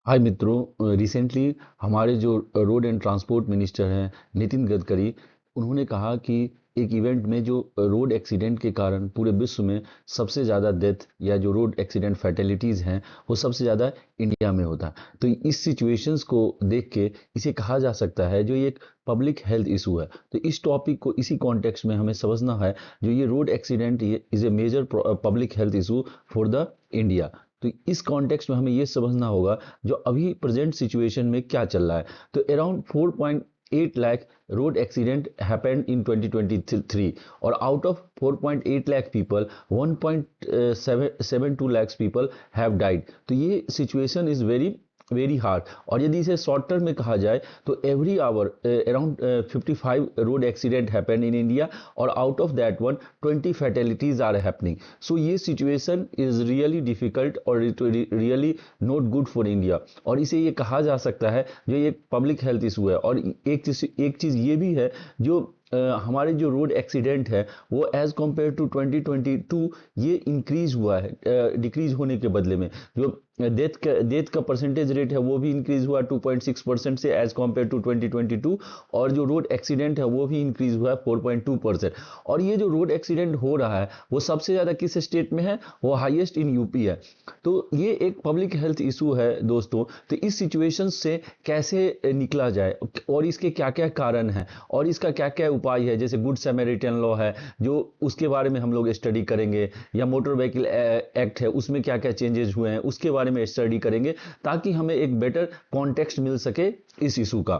हाय मित्रों, रिसेंटली हमारे जो रोड एंड ट्रांसपोर्ट मिनिस्टर हैं नितिन गडकरी, उन्होंने कहा कि एक इवेंट में जो रोड एक्सीडेंट के कारण पूरे विश्व में सबसे ज़्यादा डेथ या जो रोड एक्सीडेंट फैटेलिटीज़ हैं वो सबसे ज़्यादा इंडिया में होता है। तो इस सिचुएशंस को देख के इसे कहा जा सकता है जो ये एक पब्लिक हेल्थ इशू है। तो इस टॉपिक को इसी कॉन्टेक्स्ट में हमें समझना है। जो ये रोड एक्सीडेंट ये is a major public health issue for the India. तो इस कॉन्टेक्स्ट में हमें ये समझना होगा जो अभी प्रेजेंट सिचुएशन में क्या चल रहा है। तो around 4.8 lakh road accident happened in 2023 और out of 4.8 lakh people 1.72 lakh people have died. तो ये situation is very very hard. और यदि इसे शॉर्ट टर्म में कहा जाए तो every hour around 55 road accident happen in India और out of that one 20 fatalities are happening. So ये सिचुएशन इज रियली डिफिकल्ट और it really not good for India. और इसे ये कहा जा सकता है जो ये पब्लिक हेल्थ इशू है। और एक चीज़ ये भी है जो हमारे जो रोड एक्सीडेंट है वो एज कम्पेयर टू 2022 ये इंक्रीज हुआ है, डिक्रीज होने के बदले में। जो डेथ का परसेंटेज रेट है वो भी इंक्रीज हुआ 2.6% से एज कम्पेयर टू 2022। और जो रोड एक्सीडेंट है वो भी इंक्रीज हुआ है 4.2%। और ये जो रोड एक्सीडेंट हो रहा है वो सबसे ज़्यादा किस स्टेट में है? वो हाईएस्ट इन यूपी है। तो ये एक पब्लिक हेल्थ इशू है दोस्तों। तो इस सिचुएशन से कैसे निकला जाए और इसके क्या क्या कारण हैं और इसका क्या क्या उपाय है, जैसे गुड सैमरिटन लॉ है जो उसके बारे में हम लोग स्टडी करेंगे, या मोटर व्हीकल एक्ट है उसमें क्या क्या चेंजेस हुए हैं उसके बारे में स्टडी करेंगे, ताकि हमें एक बेटर कॉन्टेक्स्ट मिल सके इस इशू का।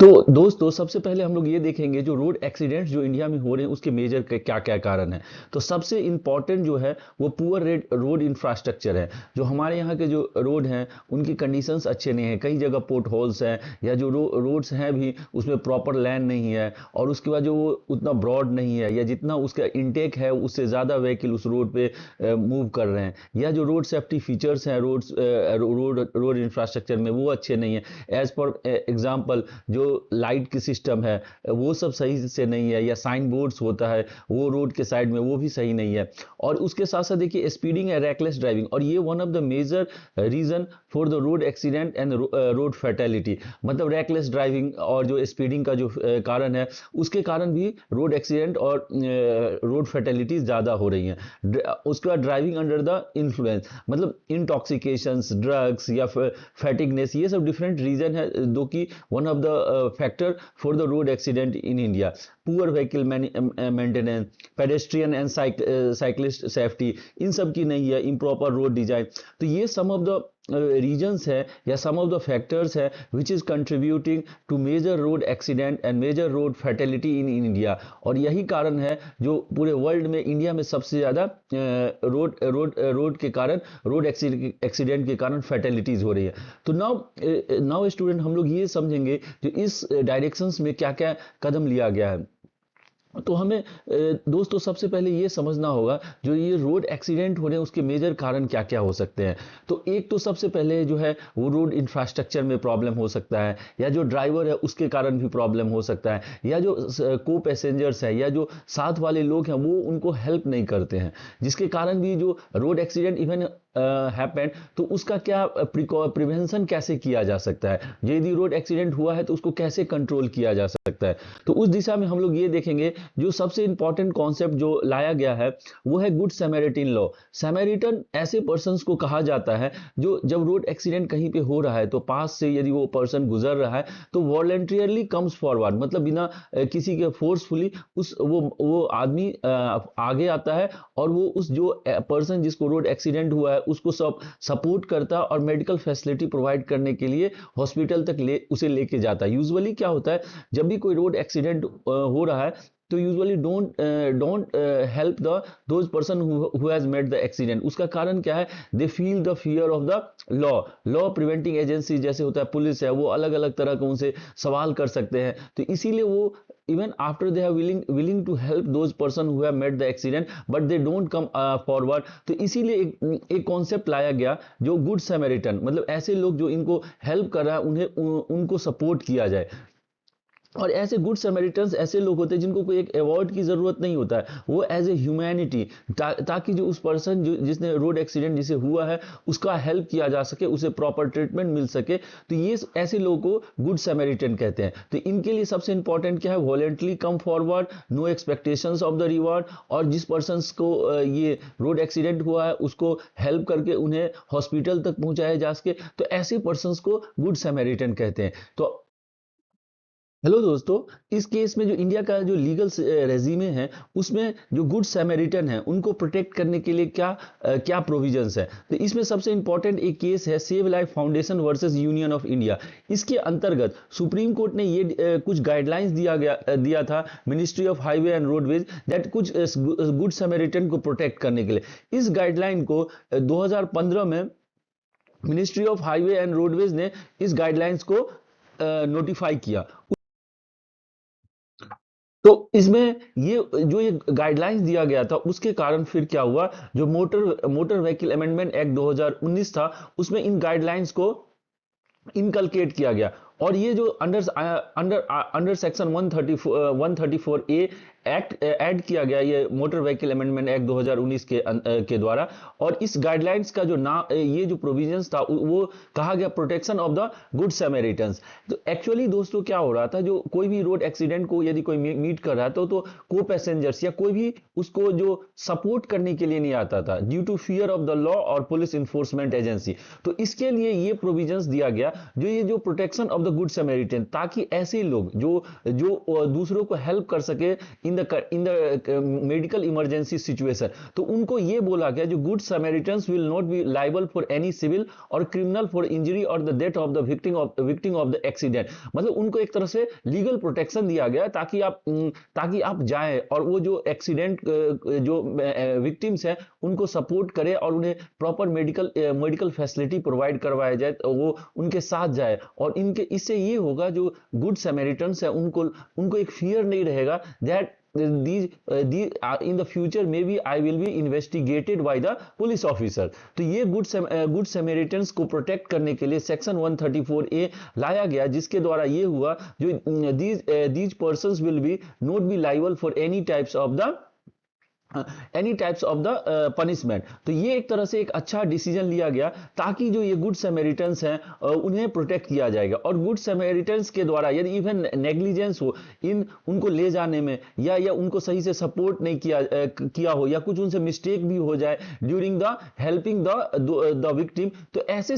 तो दोस्तों सबसे पहले हम लोग ये देखेंगे जो रोड एक्सीडेंट्स जो इंडिया में हो रहे हैं उसके मेजर क्या क्या कारण हैं। तो सबसे इंपॉर्टेंट जो है वो पुअर रोड इंफ्रास्ट्रक्चर है। जो हमारे यहाँ के जो रोड हैं उनकी कंडीशंस अच्छे नहीं है, कई जगह पोर्ट होल्स हैं, या जो रोड्स हैं भी उसमें प्रॉपर लैंड नहीं है, और उसके बाद जो वो उतना ब्रॉड नहीं है, या जितना उसका इंटेक है उससे ज़्यादा व्हीकल उस रोड पे मूव कर रहे हैं, या जो रोड सेफ्टी फीचर्स हैं रोड इंफ्रास्ट्रक्चर में वो अच्छे नहीं है। एज पर एग्जाम्पल जो लाइट की सिस्टम है वो सब सही से नहीं है, या साइन बोर्ड्स होता है वो रोड के साइड में वो भी सही नहीं है। और उसके साथ साथ देखिए स्पीडिंग एंड रैकलेस ड्राइविंग, और ये one of the major reason for the road accident and road fatality. मतलब रैकलेस ड्राइविंग और जो स्पीडिंग का जो कारण है उसके कारण भी रोड एक्सीडेंट और रोड फैटेलिटीज ज़्यादा हो रही हैं। उसके बाद ड्राइविंग अंडर द इन्फ्लुएंस, मतलब इंटॉक्सिकेशंस, ड्रग्स या फैटिगनेस, ये सब डिफरेंट रीजन है जो कि one of the factor for the road accident in India. Poor vehicle maintenance, pedestrian and cyclist safety, इन सब की नहीं है, इम्प्रॉपर रोड डिजाइन। तो ये सम ऑफ द रीजन्स है या सम ऑफ द फैक्टर्स है which is contributing to major road accident and major road fatality in India. और यही कारण है जो पूरे वर्ल्ड में इंडिया में सबसे ज़्यादा रोड के कारण, रोड एक्सीडेंट के कारण फैटेलिटीज हो रही है। तो नाउ स्टूडेंट हम लोग ये समझेंगे जो इस डायरेक्शंस में क्या क्या कदम लिया गया है। तो हमें दोस्तों सबसे पहले ये समझना होगा जो ये रोड एक्सीडेंट हो रहे हैं उसके मेजर कारण क्या क्या हो सकते हैं। तो एक तो सबसे पहले जो है वो रोड इंफ्रास्ट्रक्चर में प्रॉब्लम हो सकता है, या जो ड्राइवर है उसके कारण भी प्रॉब्लम हो सकता है, या जो को पैसेंजर्स है या जो साथ वाले लोग हैं वो उनको हेल्प नहीं करते हैं, जिसके कारण भी जो रोड एक्सीडेंट इवन हैपेंड। तो उसका क्या प्रिवेंशन कैसे किया जा सकता है, यदि रोड एक्सीडेंट हुआ है तो उसको कैसे कंट्रोल किया जा सकता है। तो उस दिशा में हम लोग ये देखेंगे जो सबसे इंपॉर्टेंट कॉन्सेप्ट जो लाया गया है वो है गुड सैमरिटन लॉ। सैमरिटन ऐसे पर्सन्स को कहा जाता है जो जब रोड एक्सीडेंट कहीं पे हो रहा है तो पास से यदि वो पर्सन गुजर रहा है तो वॉलंटियरली कम्स फॉरवर्ड, मतलब बिना किसी के फोर्सफुली उस वो आदमी आगे आता है, और वो उस जो पर्सन जिसको रोड एक्सीडेंट हुआ है उसको सब सपोर्ट करता है और मेडिकल फैसिलिटी प्रोवाइड करने के लिए हॉस्पिटल तक उसे लेके जाता है। यूजुअली क्या होता है जब भी कोई रोड एक्सीडेंट हो रहा है तो usually don't help the those person who has made the accident. उसका कारण क्या है? They feel the fear of the law preventing agency जैसे होता है पुलिस है, वो अलग अलग तरह के उनसे सवाल कर सकते हैं। तो इसीलिए वो even after they are willing to help those person who have met the accident but they don't come forward। तो इसीलिए एक कॉन्सेप्ट लाया गया जो गुड सैमरिटन, मतलब ऐसे लोग जो इनको हेल्प कर रहा है उन्हें उनको सपोर्ट किया जाए। और ऐसे गुड समैरिटन्स ऐसे लोग होते हैं जिनको कोई एक अवार्ड की ज़रूरत नहीं होता है, वो एज ए ह्यूमैनिटी ताकि जो उस पर्सन जिसने रोड एक्सीडेंट जिसे हुआ है उसका हेल्प किया जा सके, उसे प्रॉपर ट्रीटमेंट मिल सके, तो ये ऐसे लोगों को गुड समैरिटन कहते हैं। तो इनके लिए सबसे इंपॉर्टेंट क्या है, voluntarily come forward, no expectations of the reward, और जिस पर्सन को ये रोड एक्सीडेंट हुआ है उसको हेल्प करके उन्हें हॉस्पिटल तक पहुंचाया जा सके, तो ऐसे पर्सन को गुड समैरिटन कहते हैं। तो हेलो दोस्तों, इस केस में जो इंडिया का जो लीगल रेजिमे है उसमें जो गुड सैमरिटन है उनको प्रोटेक्ट करने के लिए क्या प्रोविजंस है। तो इसमें सबसे इंपॉर्टेंट एक केस है save life foundation versus union of India. इसके अंतर्गत सुप्रीम कोर्ट ने ये कुछ गाइडलाइंस दिया था ministry of highway and roadways that कुछ गुड सैमरिटन को प्रोटेक्ट करने के लिए। इस गाइडलाइन को 2015 में ministry of highway and roadways ने इस गाइडलाइंस को नोटिफाई किया। तो इसमें ये गाइडलाइंस दिया गया था उसके कारण फिर क्या हुआ, जो मोटर व्हीकल अमेंडमेंट एक्ट 2019 था उसमें इन गाइडलाइंस को इनकलकेट किया गया। और ये जो अंडर अंडर अंडर सेक्शन 134 ए एक्ट ऐड किया गया, ये मोटर व्हीकल अमेंडमेंट एक्ट 2019 के द्वारा। और इस गाइडलाइंस का जो नाम, ये जो प्रोविजंस था वो कहा गया प्रोटेक्शन ऑफ द गुड सैमरिटन्स। तो एक्चुअली दोस्तों क्या हो रहा था, जो कोई भी रोड एक्सीडेंट को यदि कोई मीट कर रहा था तो को पैसेंजर्स या कोई भी उसको जो सपोर्ट करने के लिए नहीं आता था due to fear of the law और पुलिस इन्फोर्समेंट एजेंसी। तो इसके लिए ये प्रोविजंस दिया गया, जो protection of the good samaritan, ताकि ऐसे लोग जो जो दूसरों को हेल्प कर सके in the medical emergency situation, तो उनको ये बोला गया जो good Samaritans will not be liable for any civil और क्रिमिनल फॉर इंजरी और the death of the victim of the accident. मतलब उनको एक तरह से लीगल प्रोटेक्शन दिया गया ताकि आप जाएं और वो जो एक्सीडेंट जो विक्टिम्स हैं उनको सपोर्ट करें और उन्हें प्रॉपर मेडिकल फैसिलिटी प्रोवाइड करवाया जाए, तो वो उनके साथ जाए। और इनके इससे ये होगा जो गुड सैमरिटन्स है उनको एक फियर नहीं रहेगा that in the future maybe I will be investigated by the police officer। तो ये गुड सैमरिटन्स को प्रोटेक्ट करने के लिए सेक्शन 134 ए लाया गया, जिसके द्वारा ये हुआ जो these persons will be not be liable for any types of the punishment। तो ये एक तरह से एक अच्छा डिसीजन लिया गया ताकि जो ये गुड सैमरिटन्स हैं उन्हें प्रोटेक्ट किया जाएगा। और गुड सैमरिटन्स के द्वारा यदि इवन नेग्लिजेंस हो उनको ले जाने में या उनको सही से सपोर्ट नहीं किया हो या कुछ उनसे मिस्टेक भी हो जाए during the helping the victim, तो ऐसे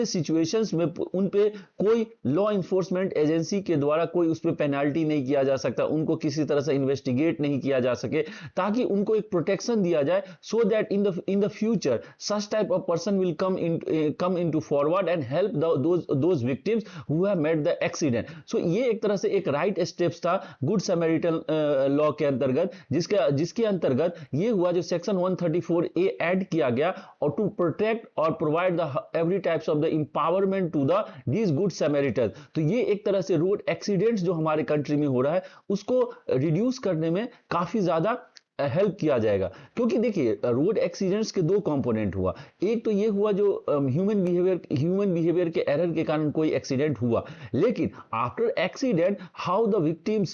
सिचुएशंस में उन पे कोई लॉ इन्फोर्समेंट एजेंसी के द्वारा कोई उस पर पेनाल्टी नहीं किया जा सकता, उनको किसी तरह से इन्वेस्टिगेट नहीं किया जा सके, ताकि उनको एक प्रोटेक्शन दिया जाए so that in the future such type of person will come into forward and help those victims who have met the accident. So ये एक तरह से एक राइट स्टेप्स था गुड सैमरिटन लॉ के अंतर्गत, जिसके अंतर्गत ये हुआ जो सेक्शन 134 ए ऐड किया गया और टू प्रोटेक्ट और provide the every types of the empowerment to the these good Samaritan. तो ये एक तरह से रोड एक्सीडेंट्स जो हमारे कंट्री में हो रहा है उसको रिड्यूस करने में काफी ज्यादा हेल्प किया जाएगा। क्योंकि देखिए रोड एक्सीडेंट्स के दो कंपोनेंट हुआ, एक तो ये हुआ जो ह्यूमन बिहेवियर के एरर के कारण कोई एक्सीडेंट हुआ, लेकिन after accident how the victims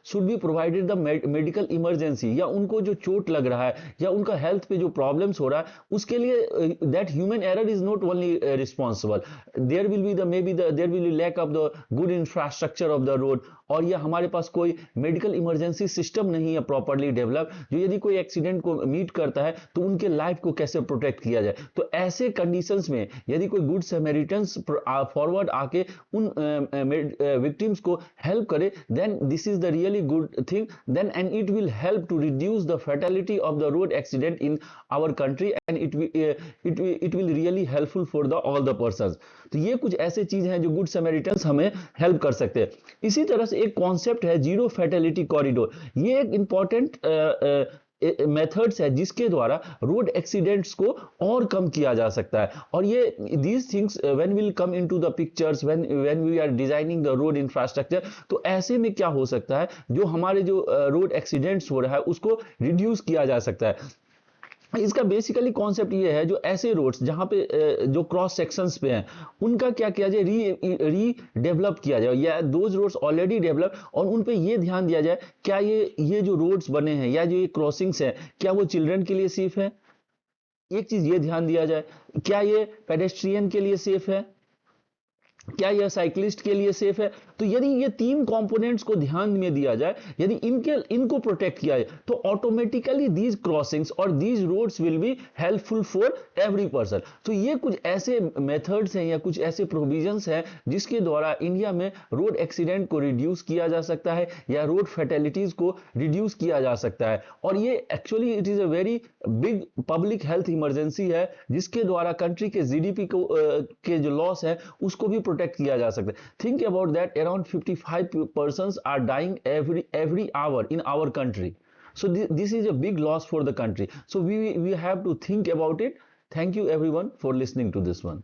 should be provided the medical emergency, या उनको जो चोट लग रहा है या उनका हेल्थ पे जो प्रॉब्लम्स हो रहा है उसके लिए that human error is not only responsible, there will be there will be lack of the good infrastructure of the road, और ये हमारे पास कोई मेडिकल इमरजेंसी सिस्टम नहीं है प्रॉपर्ली डेवलप, जो यदि कोई एक्सीडेंट को मीट करता है तो उनके लाइफ को कैसे प्रोटेक्ट किया जाए। तो ऐसे कंडीशंस में यदि कोई गुड सैमरिटन्स फॉरवर्ड आके उन विक्टिम्स को हेल्प करे, then this is the really good thing, then and it will help to reduce the fatality of the road accident in our country and it will really helpful for the all the persons. तो ये कुछ ऐसे चीज हैं जो good सैमरिटन्स हमें help कर सकते हैं। इसी तरह से एक कॉन्सेप्ट है जीरो फैटेलिटी कॉरिडोर, ये एक इंपॉर्टेंट मेथड्स है जिसके द्वारा रोड एक्सीडेंट्स को और कम किया जा सकता है। और ये these things when will come into the pictures when we are designing the road infrastructure, तो ऐसे में क्या हो सकता है जो हमारे जो रोड एक्सीडेंट्स हो रहा है उसको रिड्यूस किया जा सकता है। इसका बेसिकली कॉन्सेप्ट ये है, जो ऐसे रोड्स जहां पे जो क्रॉस सेक्शंस पे हैं, उनका क्या किया जाए, री डेवलप किया जाए, या दोज रोड्स ऑलरेडी डेवलप, और उन पे ये ध्यान दिया जाए क्या ये जो रोड्स बने हैं या जो ये क्रॉसिंग्स हैं, क्या वो चिल्ड्रन के लिए सेफ है। एक चीज ये ध्यान दिया जाए, क्या ये पेडेस्ट्रियन के लिए सेफ है, क्या यह साइक्लिस्ट के लिए सेफ है। तो यदि ये तीन कंपोनेंट्स को ध्यान में दिया जाए, यदि इनको प्रोटेक्ट किया जाए, तो ऑटोमेटिकली दीज क्रॉसिंग्स और these roads will be helpful for every person. तो ये कुछ ऐसे मेथड्स हैं या कुछ ऐसे प्रोविजंस हैं जिसके द्वारा इंडिया में रोड एक्सीडेंट को रिड्यूस किया जा सकता है या रोड फैटेलिटीज को रिड्यूस किया जा सकता है। और ये actually it is a very big public health emergency है, जिसके द्वारा कंट्री के जीडीपी को के जो लॉस है उसको भी प्रोटेक्ट किया जा सकता है। Think about that, around 55 persons are dying every hour in our country. So this is a big loss for the country. So we have to think about it. Thank you everyone for listening to this one.